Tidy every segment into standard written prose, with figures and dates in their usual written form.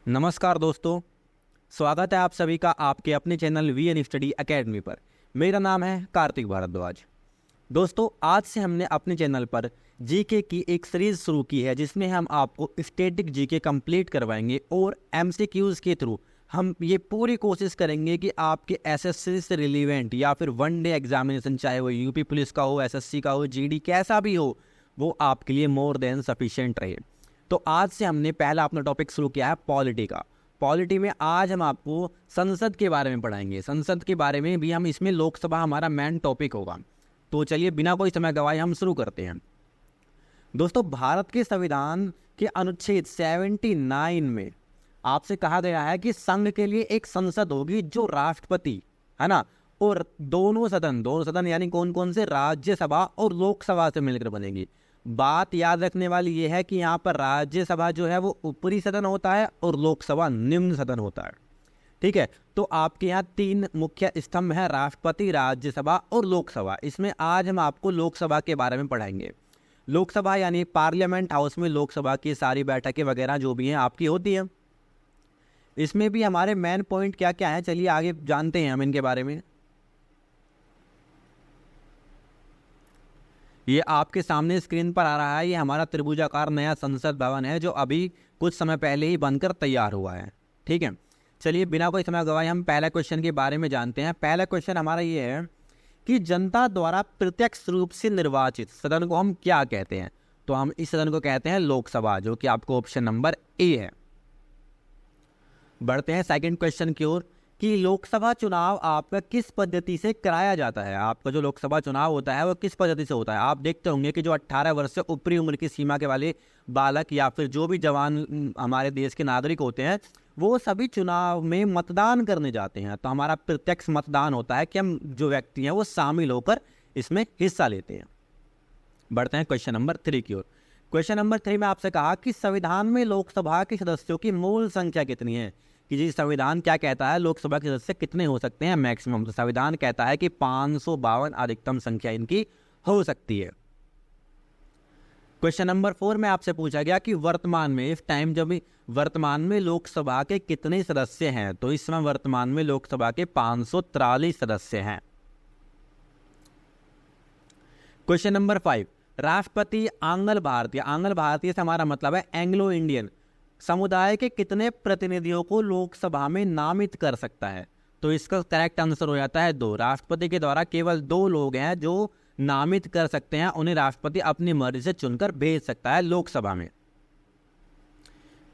नमस्कार दोस्तों, स्वागत है आप सभी का आपके अपने चैनल वीएन स्टडी एकेडमी पर। मेरा नाम है कार्तिक भारद्वाज। दोस्तों, आज से हमने अपने चैनल पर जीके की एक सीरीज़ शुरू की है जिसमें हम आपको स्टैटिक जीके कंप्लीट करवाएंगे और एमसीक्यूज़ के थ्रू हम ये पूरी कोशिश करेंगे कि आपके एसएससी से रिलेवेंट या फिर वन डे एग्जामिनेशन, चाहे वो यूपी पुलिस का हो, एसएससी का हो, जीडी कैसा भी हो, वो आपके लिए मोर देन सफिशिएंट रहे। तो आज से हमने पहला अपना टॉपिक शुरू किया है पॉलिटी का। पॉलिटी में आज हम आपको संसद के बारे में पढ़ाएंगे। संसद के बारे में भी हम इसमें लोकसभा हमारा मेन टॉपिक होगा। तो चलिए बिना कोई समय गवाए हम शुरू करते हैं। दोस्तों, भारत के संविधान के अनुच्छेद 79 में आपसे कहा गया है कि संघ के लिए एक संसद होगी जो राष्ट्रपति है ना, और दोनों सदन यानी कौन कौन से, राज्यसभा और लोकसभा से मिलकर बनेगी। बात याद रखने वाली ये है कि यहाँ पर राज्यसभा जो है वो ऊपरी सदन होता है और लोकसभा निम्न सदन होता है। ठीक है, तो आपके यहाँ तीन मुख्य स्तंभ हैं, राष्ट्रपति, राज्यसभा और लोकसभा। इसमें आज हम आपको लोकसभा के बारे में पढ़ाएंगे। लोकसभा यानी पार्लियामेंट हाउस में लोकसभा की सारी बैठकें वगैरह जो भी हैं आपकी होती हैं। इसमें भी हमारे मेन पॉइंट क्या क्या है, चलिए आगे जानते हैं हम इनके बारे में। ये आपके सामने स्क्रीन पर आ रहा है, ये हमारा त्रिभुजाकार नया संसद भवन है जो अभी कुछ समय पहले ही बनकर तैयार हुआ है। ठीक है, चलिए बिना कोई समय गवाए हम पहला क्वेश्चन के बारे में जानते हैं। पहला क्वेश्चन हमारा ये है कि जनता द्वारा प्रत्यक्ष रूप से निर्वाचित सदन को हम क्या कहते हैं? तो हम इस सदन को कहते हैं लोकसभा, जो कि आपको ऑप्शन नंबर ए है। बढ़ते हैं सेकंड क्वेश्चन की ओर कि लोकसभा चुनाव आपका किस पद्धति से कराया जाता है। आपका जो लोकसभा चुनाव होता है वो किस पद्धति से होता है? आप देखते होंगे कि जो 18 वर्ष से ऊपरी उम्र की सीमा के वाले बालक या फिर जो भी जवान हमारे देश के नागरिक होते हैं वो सभी चुनाव में मतदान करने जाते हैं। तो हमारा प्रत्यक्ष मतदान होता है कि हम जो व्यक्ति हैं वो शामिल होकर इसमें हिस्सा लेते हैं। बढ़ते हैं क्वेश्चन नंबर 3 की ओर। क्वेश्चन नंबर 3 में आपसे कहा कि संविधान में लोकसभा के सदस्यों की मूल संख्या कितनी है? कि जी संविधान क्या कहता है, लोकसभा के सदस्य कितने हो सकते हैं मैक्सिमम? तो संविधान कहता है कि 552 अधिकतम संख्या इनकी हो सकती है। क्वेश्चन नंबर 4 में आपसे पूछा गया कि वर्तमान में इस टाइम जब वर्तमान में लोकसभा के कितने सदस्य हैं? तो इस समय वर्तमान में लोकसभा के 543 सदस्य हैं। क्वेश्चन नंबर 5, राष्ट्रपति आंग्ल भारतीय से हमारा मतलब है एंग्लो इंडियन समुदाय के कितने प्रतिनिधियों को लोकसभा में नामित कर सकता है? तो इसका करेक्ट आंसर हो जाता है 2। राष्ट्रपति के द्वारा केवल 2 लोग हैं जो नामित कर सकते हैं, उन्हें राष्ट्रपति अपनी मर्जी से चुनकर भेज सकता है लोकसभा में।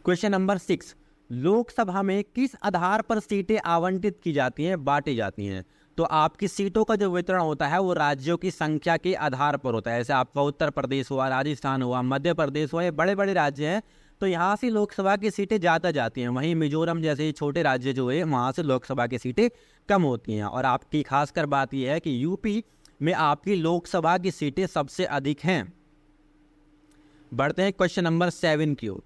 क्वेश्चन नंबर 6, लोकसभा में किस आधार पर सीटें आवंटित की जाती हैं, बांटी जाती हैं? तो आपकी सीटों का जो वितरण होता है वो राज्यों की संख्या के आधार पर होता है। जैसे आपका उत्तर प्रदेश हुआ, राजस्थान हुआ, मध्य प्रदेश हुआ, ये बड़े बड़े राज्य हैं, तो यहाँ से लोकसभा की सीटें ज़्यादा जाती हैं। वहीं मिजोरम जैसे छोटे राज्य जो है वहाँ से लोकसभा की सीटें कम होती हैं। और आपकी खासकर बात यह है कि यूपी में आपकी लोकसभा की सीटें सबसे अधिक हैं। बढ़ते हैं क्वेश्चन नंबर 7 की ओर।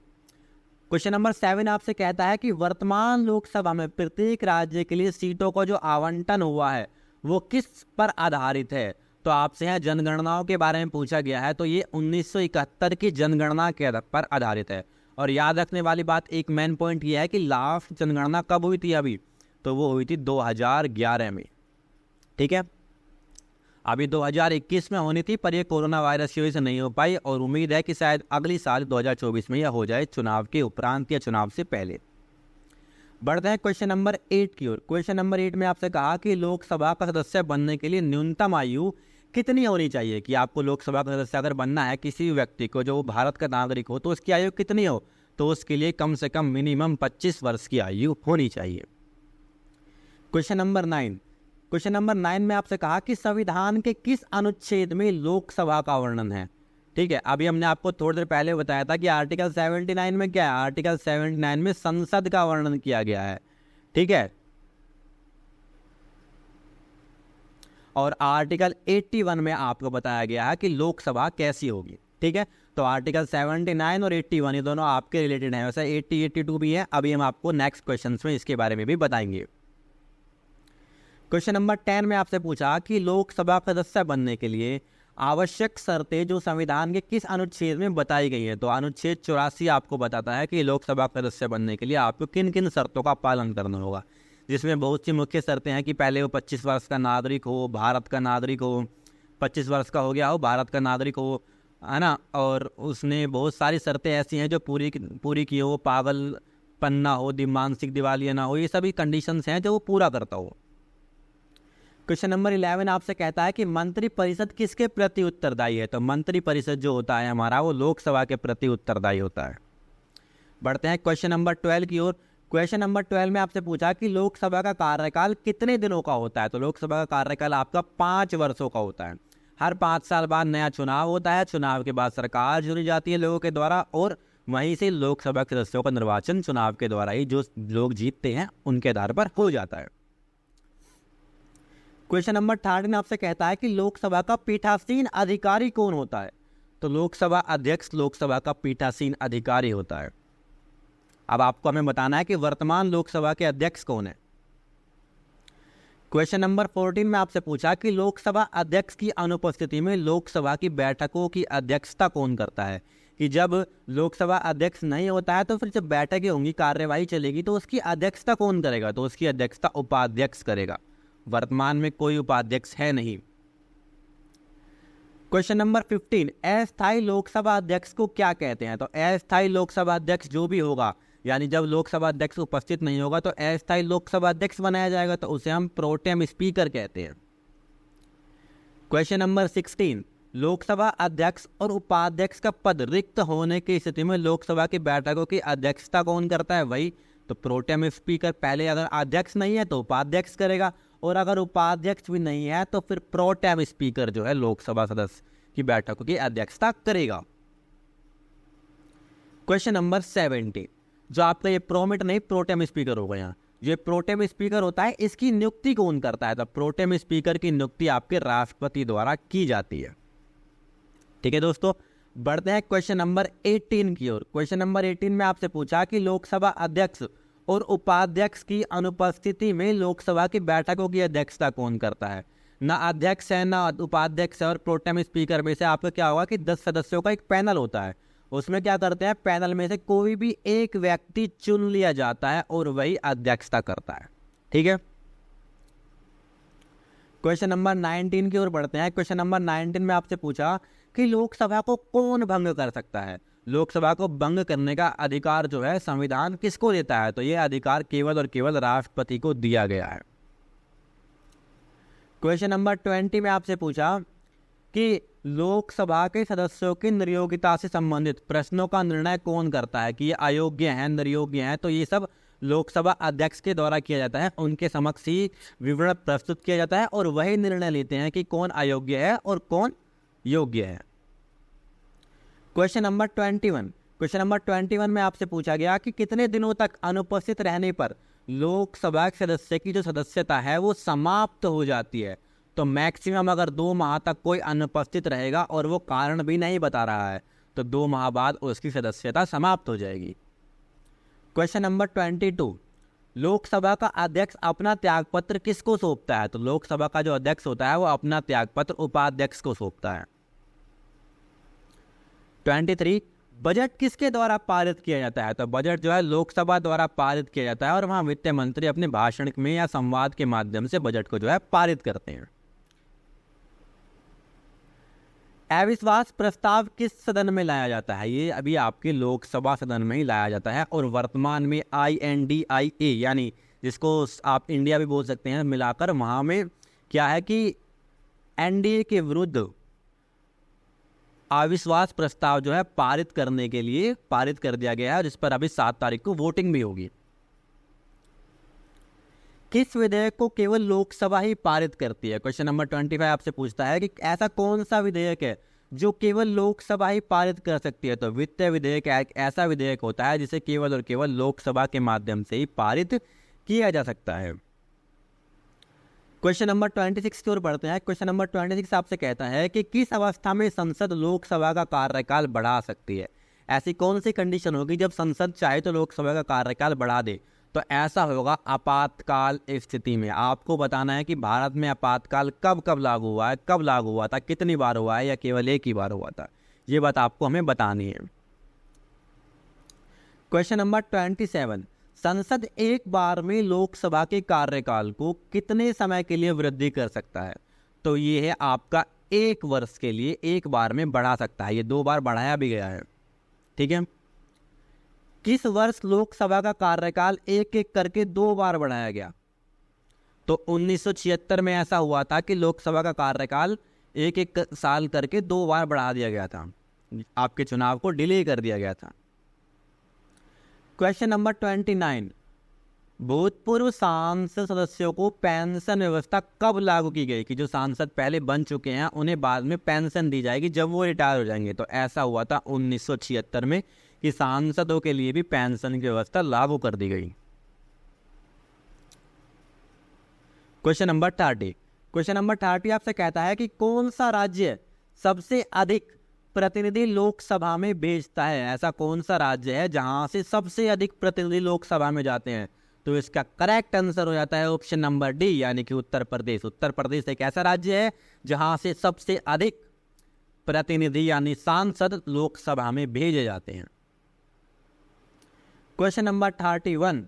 क्वेश्चन नंबर 7 आपसे कहता है कि वर्तमान लोकसभा में प्रत्येक राज्य के लिए सीटों का जो आवंटन हुआ है वो किस पर आधारित है? तो आपसे यहाँ जनगणनाओं के बारे में पूछा गया है, तो ये 1971 की जनगणना के पर आधारित है। और याद रखने वाली बात, एक मेन पॉइंट ये है कि लास्ट जनगणना कब हुई थी अभी? तो वो हुई थी 2011 में। ठीक है, अभी 2021 में होनी थी, पर ये कोरोना वायरस की वजह से नहीं हो पाई और उम्मीद है कि शायद अगली साल 2024 में यह हो जाए, चुनाव के उपरांत या चुनाव से पहले। बढ़ते हैं क्वेश्चन नंबर 8 की ओर। क्वेश्चन नंबर 8 में आपसे कहा कि लोकसभा का सदस्य बनने के लिए न्यूनतम आयु कितनी होनी चाहिए? कि आपको लोकसभा का सदस्य अगर बनना है किसी व्यक्ति को जो भारत का नागरिक हो तो उसकी आयु कितनी हो? तो उसके लिए कम से कम मिनिमम 25 वर्ष की आयु होनी चाहिए। क्वेश्चन नंबर 9 में आपसे कहा कि संविधान के किस अनुच्छेद में लोकसभा का वर्णन है? ठीक है, अभी हमने आपको थोड़ी देर पहले बताया था कि आर्टिकल 79 में क्या है? आर्टिकल 79 में संसद का वर्णन किया गया है। ठीक है, और आर्टिकल 81 में आपको बताया गया है कि लोकसभा कैसी होगी। ठीक है, तो आर्टिकल 79 और 81 ये दोनों आपके रिलेटेड हैं। वैसे 80, 82 भी है। अभी हम आपको नेक्स्ट क्वेश्चन में इसके बारे में भी बताएंगे। क्वेश्चन नंबर 10 में आपसे पूछा कि लोकसभा सदस्य बनने के लिए आवश्यक शर्तें जो संविधान के किस अनुच्छेद में बताई गई है? तो अनुच्छेद 84 आपको बताता है कि लोकसभा का सदस्य बनने के लिए आपको किन किन शर्तों का पालन करना होगा, जिसमें बहुत सी मुख्य शर्तें हैं कि पहले वो 25 वर्ष का नागरिक हो, भारत का नागरिक हो, 25 वर्ष का हो गया हो, भारत का नागरिक हो, है ना, और उसने बहुत सारी शर्तें ऐसी हैं जो पूरी की हो, पागलपन ना हो, मानसिक दिवालिया ना हो, ये सभी कंडीशंस हैं जो वो पूरा करता हो। क्वेश्चन नंबर 11 आपसे कहता है कि मंत्री परिषद किसके प्रति उत्तरदायी है? तो मंत्री परिषद जो होता है हमारा वो लोकसभा के प्रति उत्तरदायी होता है। बढ़ते हैं क्वेश्चन नंबर 12 की ओर। क्वेश्चन नंबर 12 में आपसे पूछा कि लोकसभा का कार्यकाल कितने दिनों का होता है? तो लोकसभा का कार्यकाल आपका 5 वर्षों का होता है। हर 5 साल बाद नया चुनाव होता है, चुनाव के बाद सरकार चुनी जाती है लोगों के द्वारा, और वहीं से लोकसभा के सदस्यों का निर्वाचन चुनाव के द्वारा ही जो लोग जीतते हैं उनके आधार पर हो जाता है। क्वेश्चन नंबर 13 आपसे कहता है कि लोकसभा का पीठासीन अधिकारी कौन होता है? तो लोकसभा अध्यक्ष लोकसभा का पीठासीन अधिकारी होता है। अब आपको हमें बताना है कि वर्तमान लोकसभा के अध्यक्ष कौन है। क्वेश्चन नंबर 14 में आपसे पूछा कि लोकसभा अध्यक्ष की अनुपस्थिति में लोकसभा की बैठकों की अध्यक्षता कौन करता है? कि जब लोकसभा अध्यक्ष नहीं होता है तो फिर जब बैठकें होंगी, कार्यवाही चलेगी, तो उसकी अध्यक्षता कौन करेगा? तो उसकी अध्यक्षता उपाध्यक्ष करेगा। वर्तमान में कोई उपाध्यक्ष है नहीं। क्वेश्चन नंबर 15, अस्थायी लोकसभा अध्यक्ष को क्या कहते हैं? तो अस्थायी लोकसभा अध्यक्ष जो भी होगा, यानी जब लोकसभा अध्यक्ष उपस्थित नहीं होगा तो अस्थायी लोकसभा अध्यक्ष बनाया जाएगा, तो उसे हम प्रोटेम स्पीकर कहते हैं। क्वेश्चन नंबर 16, लोकसभा अध्यक्ष और उपाध्यक्ष का पद रिक्त होने की स्थिति में लोकसभा की बैठकों की अध्यक्षता कौन करता है? वही तो प्रोटेम स्पीकर। पहले अगर अध्यक्ष नहीं है तो उपाध्यक्ष करेगा, और अगर उपाध्यक्ष भी नहीं है तो फिर प्रोटेम स्पीकर जो है लोकसभा सदस्य की बैठकों की अध्यक्षता करेगा। क्वेश्चन नंबर 17, जो आपका ये प्रोमिट नहीं प्रोटेम स्पीकर होगा, यहाँ ये प्रोटेम स्पीकर होता है, इसकी नियुक्ति कौन करता है? तो प्रोटेम स्पीकर की नियुक्ति आपके राष्ट्रपति द्वारा की जाती है। ठीक है दोस्तों, बढ़ते हैं क्वेश्चन नंबर 18 की ओर। क्वेश्चन नंबर 18 में आपसे पूछा कि लोकसभा अध्यक्ष और उपाध्यक्ष की अनुपस्थिति में लोकसभा की बैठकों की अध्यक्षता कौन करता है? ना अध्यक्ष है ना उपाध्यक्ष है, और प्रोटेम स्पीकर में से आपका क्या होगा कि 10 सदस्यों का एक पैनल होता है। उसमें क्या करते हैं, पैनल में से कोई भी एक व्यक्ति चुन लिया जाता है और वही अध्यक्षता करता है। ठीक है, क्वेश्चन नंबर 19 की ओर बढ़ते हैं। क्वेश्चन नंबर 19 में आपसे पूछा कि लोकसभा को कौन भंग कर सकता है? लोकसभा को भंग करने का अधिकार जो है संविधान किसको देता है? तो यह अधिकार केवल और केवल राष्ट्रपति को दिया गया है। क्वेश्चन नंबर 20 में आपसे पूछा कि लोकसभा के सदस्यों की निर्योग्यता से संबंधित प्रश्नों का निर्णय कौन करता है? कि ये अयोग्य हैं, निर्योग्य हैं, तो ये सब लोकसभा अध्यक्ष के द्वारा किया जाता है। उनके समक्ष ही विवरण प्रस्तुत किया जाता है और वही निर्णय लेते हैं कि कौन अयोग्य है और कौन योग्य है। क्वेश्चन नंबर 21, क्वेश्चन नंबर 21 में आपसे पूछा गया कि कितने दिनों तक अनुपस्थित रहने पर लोकसभा के सदस्य की जो सदस्यता है वो समाप्त हो जाती है? तो मैक्सिमम अगर 2 माह तक कोई अनुपस्थित रहेगा और वो कारण भी नहीं बता रहा है तो 2 माह बाद उसकी सदस्यता समाप्त हो जाएगी। क्वेश्चन नंबर 22, लोकसभा का अध्यक्ष अपना त्यागपत्र किसको सौंपता है? तो लोकसभा का जो अध्यक्ष होता है वो अपना त्यागपत्र उपाध्यक्ष को सौंपता है। 23, बजट किसके द्वारा पारित किया जाता है? तो बजट जो है लोकसभा द्वारा पारित किया जाता है और वहां वित्त मंत्री अपने भाषण में या संवाद के माध्यम से बजट को जो है पारित करते हैं। अविश्वास प्रस्ताव किस सदन में लाया जाता है? ये अभी आपके लोकसभा सदन में ही लाया जाता है, और वर्तमान में INDIA यानी जिसको आप इंडिया भी बोल सकते हैं मिलाकर, वहां में क्या है कि NDA के विरुद्ध अविश्वास प्रस्ताव जो है पारित करने के लिए पारित कर दिया गया है, जिस पर अभी 7 तारीख को वोटिंग भी होगी। किस विधेयक को केवल लोकसभा ही पारित करती है? क्वेश्चन नंबर 25 आपसे पूछता है कि ऐसा कौन सा विधेयक है जो केवल लोकसभा ही पारित कर सकती है? तो वित्त विधेयक एक ऐसा विधेयक होता है जिसे केवल और केवल लोकसभा के माध्यम से ही पारित किया जा सकता है। क्वेश्चन नंबर 26 की ओर बढ़ते हैं। क्वेश्चन नंबर 26 आपसे कहता है कि किस अवस्था में संसद लोकसभा का कार्यकाल बढ़ा सकती है? ऐसी कौन सी कंडीशन होगी जब संसद चाहे तो लोकसभा का कार्यकाल बढ़ा दे? तो ऐसा होगा आपातकाल स्थिति में। आपको बताना है कि भारत में आपातकाल कब कब लागू हुआ है, कब लागू हुआ था, कितनी बार हुआ है या केवल एक ही बार हुआ था, ये बात आपको हमें बतानी है। क्वेश्चन नंबर 27, संसद एक बार में लोकसभा के कार्यकाल को कितने समय के लिए वृद्धि कर सकता है? तो ये है आपका 1 वर्ष के लिए एक बार में बढ़ा सकता है। ये 2 बार बढ़ाया भी गया है, ठीक है। किस वर्ष लोकसभा का कार्यकाल एक एक करके 2 बार बढ़ाया गया? तो 1976 में ऐसा हुआ था कि लोकसभा का कार्यकाल एक एक साल करके 2 बार बढ़ा दिया गया था, आपके चुनाव को डिले कर दिया गया था। क्वेश्चन नंबर 29, भूतपूर्व सांसद सदस्यों को पेंशन व्यवस्था कब लागू की गई कि जो सांसद पहले बन चुके हैं उन्हें बाद में पेंशन दी जाएगी जब वो रिटायर हो जाएंगे? तो ऐसा हुआ था 1976 में कि सांसदों के लिए भी पेंशन की व्यवस्था लागू कर दी गई। क्वेश्चन नंबर 30 आपसे कहता है कि कौन सा राज्य सबसे अधिक प्रतिनिधि लोकसभा में भेजता है? ऐसा कौन सा राज्य है जहां से सबसे अधिक प्रतिनिधि लोकसभा में जाते हैं? तो इसका करेक्ट आंसर हो जाता है ऑप्शन नंबर डी, यानी कि उत्तर प्रदेश। उत्तर प्रदेश एक ऐसा राज्य है जहां से सबसे अधिक प्रतिनिधि यानी सांसद लोकसभा में भेजे जाते हैं। क्वेश्चन नंबर 31,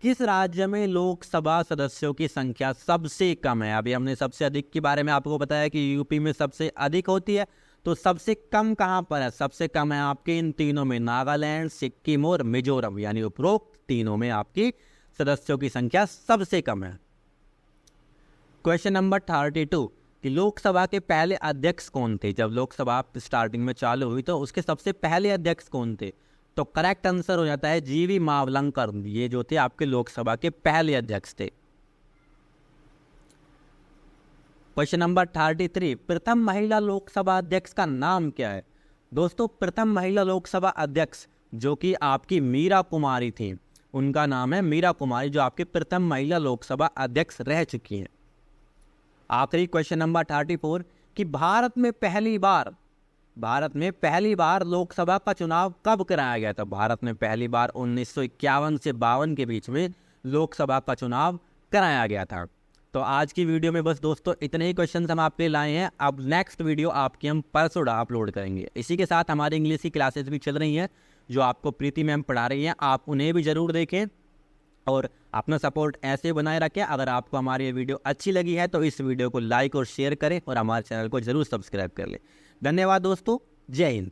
किस राज्य में लोकसभा सदस्यों की संख्या सबसे कम है? अभी हमने सबसे अधिक के बारे में आपको बताया कि यूपी में सबसे अधिक होती है, तो सबसे कम कहां पर है? सबसे कम है आपके इन तीनों में, नागालैंड, सिक्किम और मिजोरम, यानी उपरोक्त तीनों में आपकी सदस्यों की संख्या सबसे कम है। क्वेश्चन नंबर 32, कि लोकसभा के पहले अध्यक्ष कौन थे? जब लोकसभा स्टार्टिंग में चालू हुई तो उसके सबसे पहले अध्यक्ष कौन थे? तो करेक्ट आंसर हो जाता है जीवी मावलंकर। ये जो थे आपके लोकसभा के पहले अध्यक्ष थे। क्वेश्चन नंबर 33, प्रथम महिला लोकसभा अध्यक्ष का नाम क्या है? दोस्तों, प्रथम महिला लोकसभा अध्यक्ष जो कि आपकी मीरा कुमारी थी, उनका नाम है मीरा कुमारी, जो आपके प्रथम महिला लोकसभा अध्यक्ष रह चुकी हैं। आखिरी क्वेश्चन नंबर 34, कि भारत में पहली बार लोकसभा का चुनाव कब कराया गया था? भारत में पहली बार 1951 से 52 के बीच में लोकसभा का चुनाव कराया गया था। तो आज की वीडियो में बस दोस्तों इतने ही क्वेश्चन हम आपके लाए हैं। अब नेक्स्ट वीडियो आपकी हम परसों अपलोड करेंगे। इसी के साथ हमारी इंग्लिश की क्लासेस भी चल रही हैं जो आपको प्रीति मैम पढ़ा रही हैं, आप उन्हें भी ज़रूर देखें और अपना सपोर्ट ऐसे बनाए रखें। अगर आपको हमारी ये वीडियो अच्छी लगी है तो इस वीडियो को लाइक और शेयर करें और हमारे चैनल को ज़रूर सब्सक्राइब कर लें। धन्यवाद दोस्तों, जय हिंद।